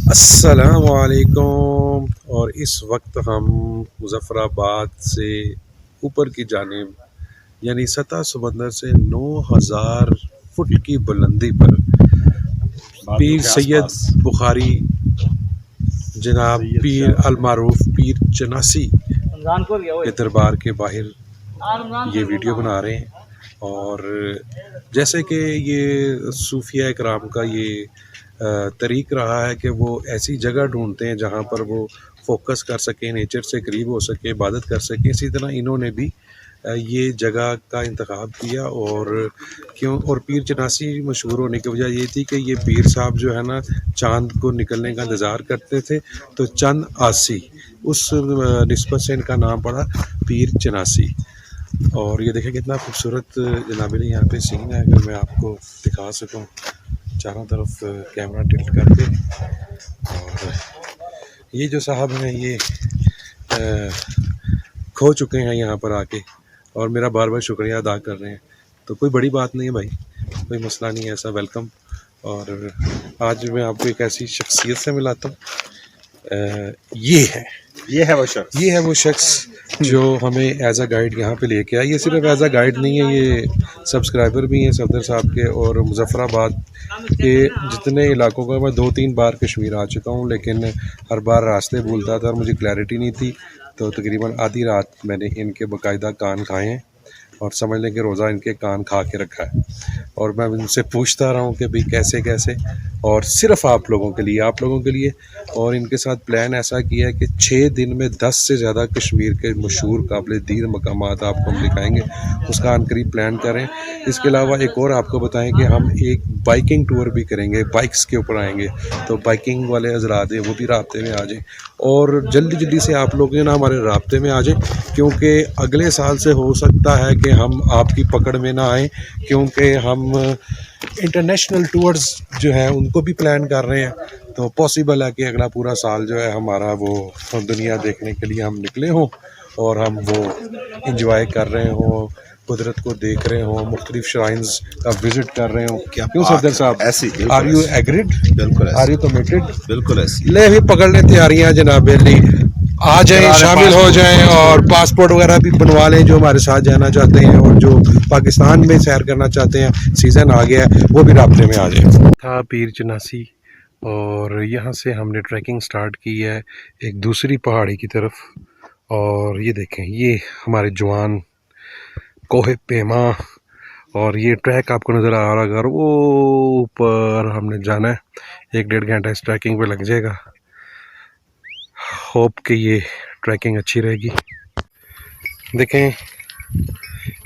अस्सलामुअलैकुम। और इस वक्त हम मुज़फ़्फ़राबाद से ऊपर की जानिब यानी सतह समंदर से 9000 फुट की बुलंदी पर पीर सैयद बुखारी जनाब पीर अलमारूफ पीर चनासी के दरबार के बाहर ये वीडियो बना रहे हैं। और जैसे कि ये सूफिया इकराम का ये तरीक़ रहा है कि वो ऐसी जगह ढूंढते हैं जहाँ पर वो फोकस कर सकें, नेचर से करीब हो सके, इबादत कर सकें। इसी तरह इन्होंने भी ये जगह का इंतखाब किया। और पीर चनासी मशहूर होने की वजह ये थी कि ये पीर साहब जो है ना चाँद को निकलने का इंतज़ार करते थे, तो चंद आसी उस निस्बत से इनका नाम पड़ा पीर चनासी। और ये देखें कितना खूबसूरत जनाबिल यहाँ पे सीन है। अगर मैं आपको दिखा सकूँ चारों तरफ कैमरा टिल्ट करके। और ये जो साहब हैं ये खो चुके हैं यहाँ पर आके और मेरा बार बार शुक्रिया अदा कर रहे हैं। तो कोई बड़ी बात नहीं है भाई, कोई मसला नहीं है, ऐसा वेलकम। और आज मैं आपको एक ऐसी शख्सियत से मिलाता हूँ। ये है वो शख्स जो हमें एज अ गाइड यहाँ पे लेके आया। ये सिर्फ एज अ गाइड नहीं है, ये सब्सक्राइबर भी हैं सफदर साहब के। और मुज़फ़्फ़राबाद के जितने इलाकों का मैं 2-3 बार कश्मीर आ चुका हूँ, लेकिन हर बार रास्ते भूलता था और मुझे क्लैरिटी नहीं थी। तो तकरीबन आधी रात मैंने इनके बाकायदा कान खाए हैं और समझ लें कि रोज़ा इनके कान खा के रखा है। और मैं उनसे पूछता रहा हूँ कि भाई कैसे कैसे, और सिर्फ आप लोगों के लिए। और इनके साथ प्लान ऐसा किया है कि 6 दिन में 10 से ज़्यादा कश्मीर के मशहूर काबिल दीद मकामात आपको हम दिखाएंगे, उसका अनकरीब प्लान करें। इसके अलावा एक और आपको बताएं कि हम एक बाइकिंग टूर भी करेंगे, बाइक्स के ऊपर आएंगे। तो बाइकिंग वाले हज़रात हैं वो भी राब्ते में आ जाएँ और जल्दी से आप लोग ना हमारे राब्ते में आ जाएँ, क्योंकि अगले साल से हो सकता है कि हम आपकी पकड़ में ना आएँ, क्योंकि हम इंटरनेशनल टूर्स जो हैं उनको भी प्लान कर रहे हैं। तो पॉसिबल है कि अगला पूरा साल जो है हमारा वो दुनिया देखने के लिए हम निकले हों और हम वो इंजॉय कर रहे हों, कुदरत को देख रहे हों, मुख्तलिफ श्राइन्स का विज़िट कर रहे हों। क्यों सफदर साहब, ऐसी आर यू एग्रीड? बिल्कुल, आर यू कमिटेड? बिल्कुल ऐसी। ले भी पकड़ लें तैयारियाँ जनाब, आ जाएं, शामिल हो जाएं और पासपोर्ट वगैरह भी बनवा लें जो हमारे साथ जाना चाहते हैं और जो पाकिस्तान में सैर करना चाहते हैं। सीज़न आ गया है, वो भी राब्ते में आ जाएं। था पीर चनासी और यहाँ से हमने ट्रैकिंग स्टार्ट की है एक दूसरी पहाड़ी की तरफ। और ये देखें, ये हमारे जवान कोहे पेमा। और ये ट्रैक आपको नज़र आ रहा है, अगर वो ऊपर हमने जाना है 1-1.5 घंटा इस ट्रैकिंग पे लग जाएगा। होप कि ये ट्रैकिंग अच्छी रहेगी। देखें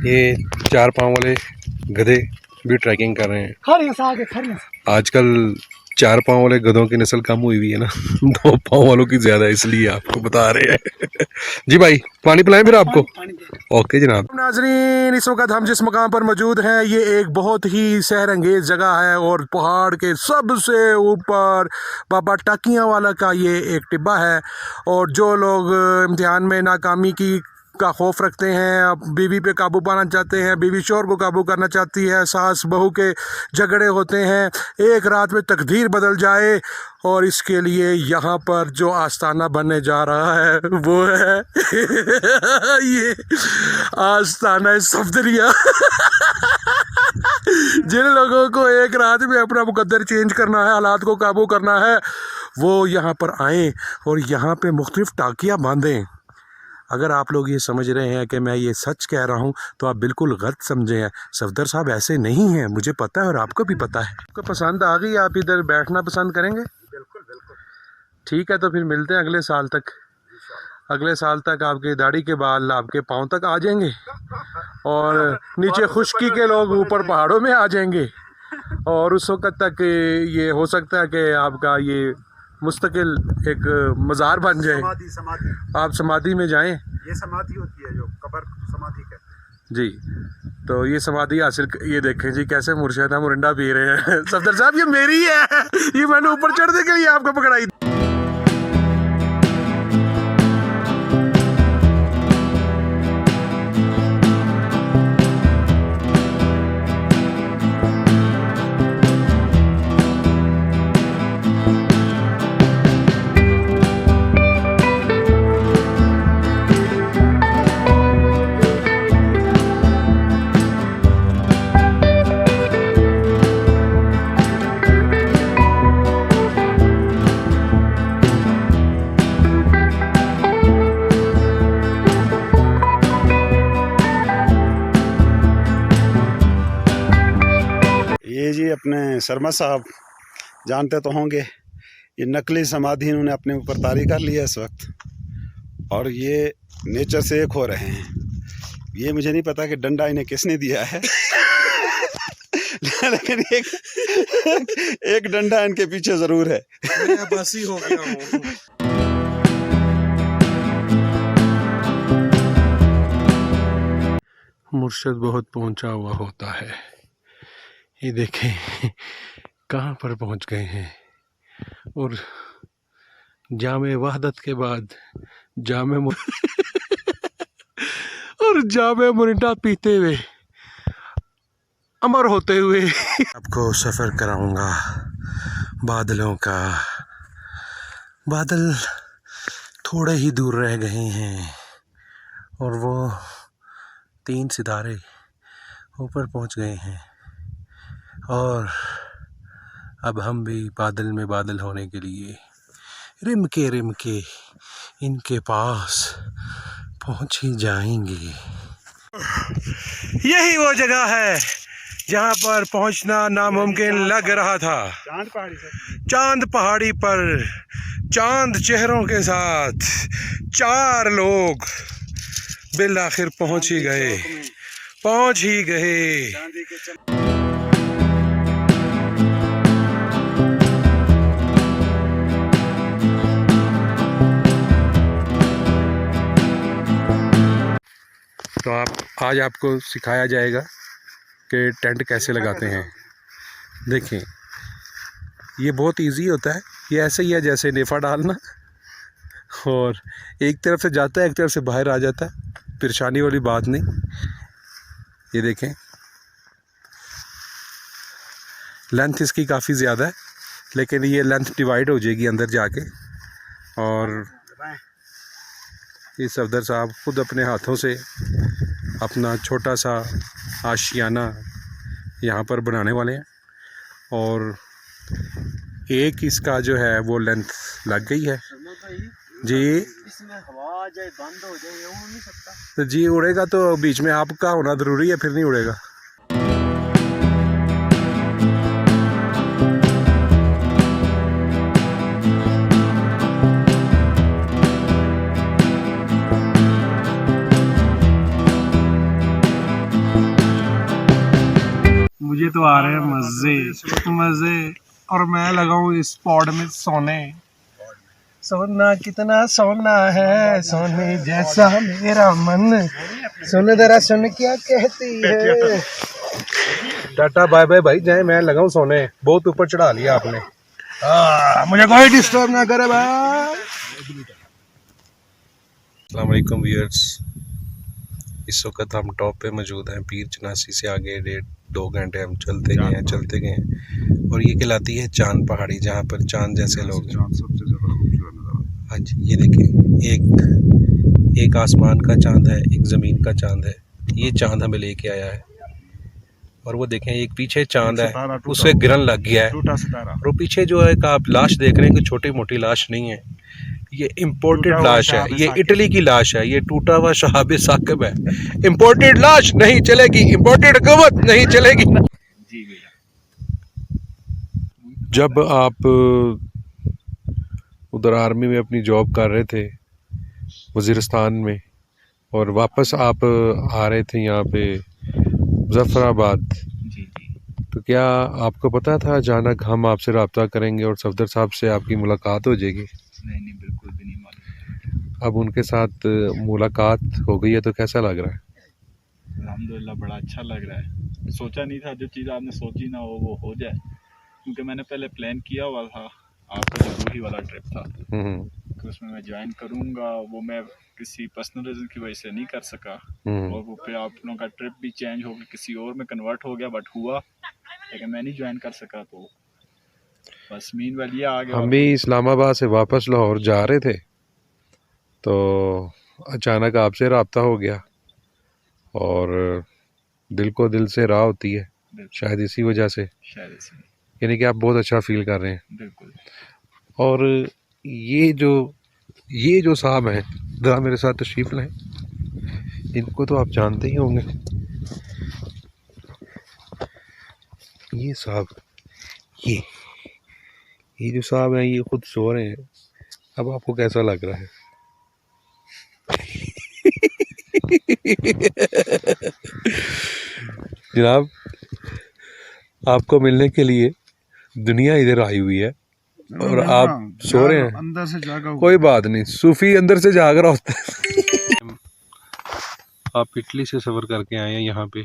ये 4 पाँव वाले गधे भी ट्रैकिंग कर रहे हैं। आजकल 4 पाँव वाले गधों की नस्ल कम हुई है ना 2 पाँव वालों की ज़्यादा, इसलिए आपको बता रहे हैं। जी भाई, पानी पिलाएं फिर आपको? ओके जनाब। नाजरीन, इस वक्त हम जिस मकाम पर मौजूद हैं ये एक बहुत ही सहर अंगेज जगह है और पहाड़ के सबसे ऊपर बाबा टाकियाँ वाला का ये एक टिब्बा है। और जो लोग इम्तिहान में नाकामी का खौफ रखते हैं, बीवी पे काबू पाना चाहते हैं, बीवी शोहर को काबू करना चाहती है, सास बहू के झगड़े होते हैं, एक रात में तकदीर बदल जाए, और इसके लिए यहाँ पर जो आस्ताना बनने जा रहा है वो है ये आस्ताना सफदरिया। जिन लोगों को एक रात में अपना मुकद्दर चेंज करना है, हालात को काबू करना है, वो यहाँ पर आएँ और यहाँ पे मुख्तलिफ टाकियाँ बांधें। अगर आप लोग ये समझ रहे हैं कि मैं ये सच कह रहा हूँ तो आप बिल्कुल गलत समझे हैं। सफदर साहब ऐसे नहीं हैं, मुझे पता है और आपको भी पता है। आपको पसंद आ गई, आप इधर बैठना पसंद करेंगे? बिल्कुल बिल्कुल। ठीक है, तो फिर मिलते हैं अगले साल तक। अगले साल तक आपके दाढ़ी के बाल आपके पाँव तक आ जाएंगे और नीचे खुश्की के लोग ऊपर पहाड़ों में आ जाएंगे। और उस वक्त तक ये हो सकता है कि आपका ये मुस्तकिल एक मज़ार बन जाए। समाधि आप समाधि में जाएं। ये समाधि होती है जो कब्र समाधि कहते जी। तो ये समाधि हासिल, ये देखें जी कैसे मुर्शिदा मुरिंडा पी रहे हैं। सफदर साहब ये मेरी है, ये मैंने ऊपर चढ़ने के लिए आपको पकड़ाई। अपने शर्मा साहब जानते तो होंगे, ये नकली समाधि इन्होंने अपने ऊपर तारी कर लिया इस वक्त, और ये नेचर से एक हो रहे हैं। ये मुझे नहीं पता कि डंडा इन्हें किसने दिया है लेकिन एक डंडा इनके पीछे जरूर है। मैं बस ही हो गया हूँ। मुर्शद बहुत पहुंचा हुआ होता है। ये देखें कहाँ पर पहुंच गए हैं, और जामे वहदत के बाद और जामे मुरिंडा पीते हुए अमर होते हुए आपको सफ़र कराऊंगा बादलों का। बादल थोड़े ही दूर रह गए हैं और वो 3 सितारे ऊपर पहुंच गए हैं, और अब हम भी बादल में बादल होने के लिए रिम के इनके पास पहुंच ही जाएंगे। यही वो जगह है जहां पर पहुंचना नामुमकिन लग रहा था। चांद पहाड़ी पर चांद चेहरों के साथ 4 लोग बिल आखिर पहुंच ही गए। तो आज आपको सिखाया जाएगा कि टेंट कैसे लगाते हैं। देखें, ये बहुत इजी होता है। ये ऐसे ही है जैसे नेफा डालना, और एक तरफ से जाता है एक तरफ से बाहर आ जाता है, परेशानी वाली बात नहीं। ये देखें, लेंथ इसकी काफ़ी ज़्यादा है, लेकिन ये लेंथ डिवाइड हो जाएगी अंदर जाके। और ये सफदर साहब खुद अपने हाथों से अपना छोटा सा आशियाना यहाँ पर बनाने वाले हैं, और एक इसका जो है वो लेंथ लग गई है जी। इसमें हवा जाए बंद हो जाए, उड़ नहीं सकता। तो जी उड़ेगा तो बीच में आपका होना ज़रूरी है, फिर नहीं उड़ेगा। मुझे तो आ रहे हैं मज़े, और मैं लगाऊं इस पॉड में सोने। सोना कितना सोना है, सोने जैसा मेरा मन, सुन जरा सुन क्या कहती है। टाटा बाय बाय भाई, जाए मैं लगाऊं सोने। बहुत ऊपर चढ़ा लिया आपने, मुझे कोई डिस्टर्ब ना करे भाई। अस्सलाम वालेकुम व्यूअर्स, इस वक्त हम टॉप पे मौजूद हैं। पीर चनासी से आगे 1.5-2 घंटे हम चलते गए हैं, और ये कहलाती है चांद पहाड़ी, जहाँ पर चांद जैसे लोग हैं। हाँ जी, ये देखें, एक आसमान का चांद है, एक ज़मीन का चांद है। ये चांद हमें लेके आया है, और वो देखें एक पीछे चांद है, उससे गिरन लग गया है। और वो पीछे जो है आप लाश देख रहे हैं कि छोटी मोटी लाश नहीं है, ये इम्पोर्टेड लाश है। ये इटली की लाश है, ये टूटा हुआ शहाब साकिब है। इम्पोर्टेड लाश नहीं चलेगी, इम्पोर्टेड हुकूमत नहीं चलेगी। जब आप उधर आर्मी में अपनी जॉब कर रहे थे वज़ीरिस्तान में, और वापस आप आ रहे थे यहाँ पे मुजफ्फराबाद, तो क्या आपको पता था अचानक हम आपसे रब्ता करेंगे और सफदर साहब से आपकी मुलाकात हो जाएगी? नहीं, बिल्कुल भी नहीं मालूम। अब उनके साथ मुलाकात हो गई है, तो कैसा लग रहा है? अल्हम्दुलिल्लाह बड़ा अच्छा लग रहा है। सोचा नहीं था जो चीज़ आपने सोची ना वो हो जाए, क्योंकि मैंने पहले प्लान किया हुआ था आपका जो रूही वाला ट्रिप था कि उसमें मैं ज्वाइन करूँगा, वो मैं किसी पर्सनल रीज़न की वजह से नहीं कर सका, और वो फिर आप लोगों का ट्रिप भी चेंज हो गया, किसी और में कन्वर्ट हो गया, बट हुआ, लेकिन मैं नहीं ज्वाइन कर सका। तो बस मीनवाइल ये आ गया। हम भी इस्लामाबाद से वापस लाहौर जा रहे थे, तो अचानक आपसे रब्ता हो गया, और दिल को दिल से राह होती है, शायद इसी वजह से, यानी कि आप बहुत अच्छा फील कर रहे हैं। बिल्कुल। और ये जो साहब हैं, ज़रा मेरे साथ तशरीफ़ लाएं। इनको तो आप जानते ही होंगे। ये साहब ये जो साहब हैं ये खुद सो रहे हैं। अब आपको कैसा लग रहा है? जनाब, आपको मिलने के लिए दुनिया इधर आई हुई है और आप सो रहे हैं। अंदर से जागा कोई बात नहीं, सूफी अंदर से जाग रहा होता है। आप इटली से सफ़र करके आए हैं यहाँ पे,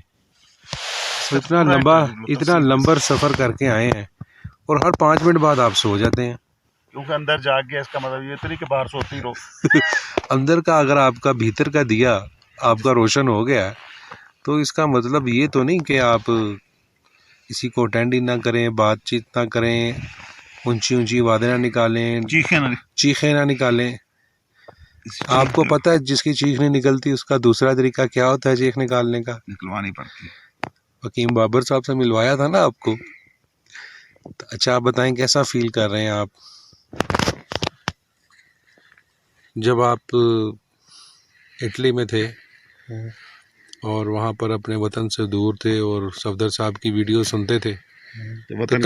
तो इतना लंबा सफ़र करके आए हैं और हर 5 मिनट बाद आप सो जाते हैं। क्योंकि अंदर जाग गया, इसका मतलब ये तो नहीं कि बाहर सोती रहो। अंदर का अगर आपका भीतर का दिया आपका रोशन हो गया तो इसका मतलब ये तो नहीं कि आप किसी को अटेंड ही ना करें, बातचीत ना करें, ऊंची ऊंची आवाज़ें ना निकालें, चीखें ना निकालें। आपको पता है जिसकी चीख नहीं निकलती उसका दूसरा तरीका क्या होता है चीख निकालने का? निकलवानी पड़ती है। हकीम बाबर साहब से मिलवाया था ना आपको। तो अच्छा, आप बताएं कैसा फील कर रहे हैं आप जब आप इटली में थे और वहाँ पर अपने वतन से दूर थे और सफदर साहब की वीडियो सुनते थे? तो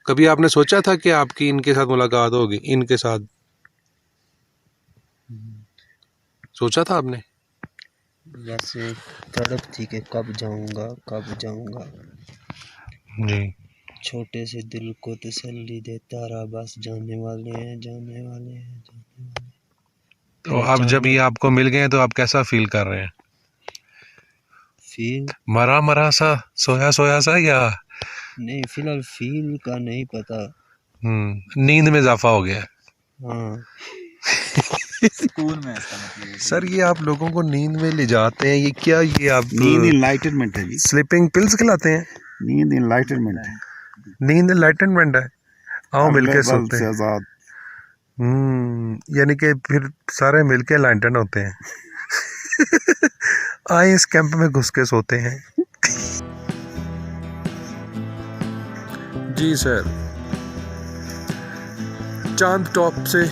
कभी आपने सोचा था कि आपकी इनके साथ मुलाकात होगी? इनके साथ सोचा था आपने? वैसे तड़प थी कि कब जाऊंगा। जी। छोटे से दिल को तसल्ली देता रहा, बस जाने वाले हैं। तो अब जब ये आपको मिल गए तो आप कैसा फील कर रहे हैं? फील मरा सा, सोया सा, या नहीं, फिलहाल फील का नहीं पता। नींद में इजाफा हो गया? हाँ। स्कूल में इसका मतलब सर ये आप लोगों को नींद में ले जाते हैं, ये क्या, ये आप नींद इनलाइटनमेंट है जी। स्लीपिंग पिल्स खिलाते हैं? नींद इनलाइटनमेंट है। नींद इनलाइटनमेंट है। आओ मिलके सोते से हैं। आजाद। यानी कि फिर सारे मिलके लाइटन होते हैं। आए इस कैंप में घुस के सोते हैं। जी सर, चांद टॉप से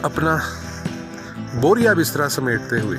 अपना बोरिया बिस्तरा समेटते हुए